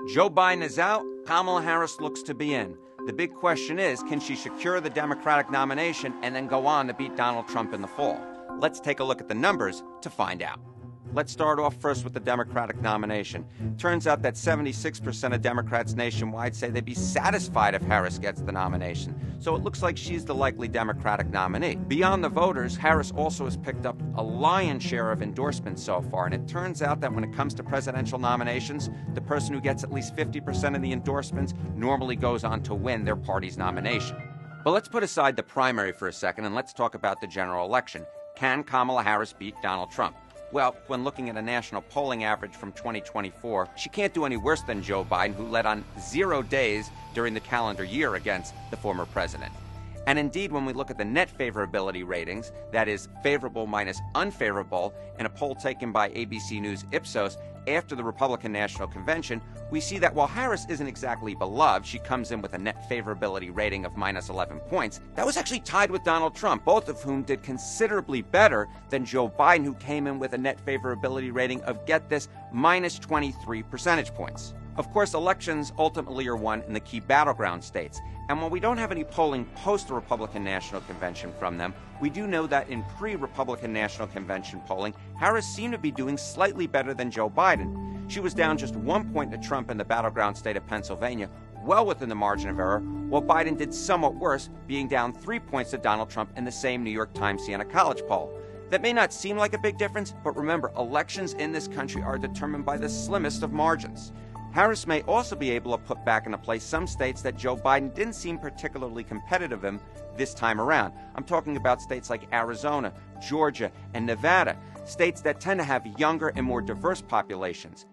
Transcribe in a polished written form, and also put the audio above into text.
Joe Biden is out, Kamala Harris looks to be in. The big question is, can she secure the Democratic nomination and then go on to beat Donald Trump in the fall? Let's take a look at the numbers to find out. Let's start off first with the Democratic nomination. Turns out that 76% of Democrats nationwide say they'd be satisfied if Harris gets the nomination. So it looks like she's the likely Democratic nominee. Beyond the voters, Harris also has picked up a lion's share of endorsements so far. And it turns out that when it comes to presidential nominations, the person who gets at least 50% of the endorsements normally goes on to win their party's nomination. But let's put aside the primary for a second and let's talk about the general election. Can Kamala Harris beat Donald Trump? Well, when looking at a national polling average from 2024, she can't do any worse than Joe Biden, who led on 0 days during the calendar year against the former president. And indeed, when we look at the net favorability ratings, that is favorable minus unfavorable, in a poll taken by ABC News Ipsos after the Republican National Convention, we see that while Harris isn't exactly beloved, she comes in with a net favorability rating of minus 11 points. That was actually tied with Donald Trump, both of whom did considerably better than Joe Biden, who came in with a net favorability rating of, get this, minus 23 percentage points. Of course, elections ultimately are won in the key battleground states. And while we don't have any polling post the Republican National Convention from them, we do know that in pre-Republican National Convention polling, Harris seemed to be doing slightly better than Joe Biden. She was down just 1 point to Trump in the battleground state of Pennsylvania, well within the margin of error, while Biden did somewhat worse, being down 3 points to Donald Trump in the same New York Times Siena College poll. That may not seem like a big difference, but remember, elections in this country are determined by the slimmest of margins. Harris may also be able to put back into place some states that Joe Biden didn't seem particularly competitive in this time around. I'm talking about states like Arizona, Georgia, and Nevada, states that tend to have younger and more diverse populations.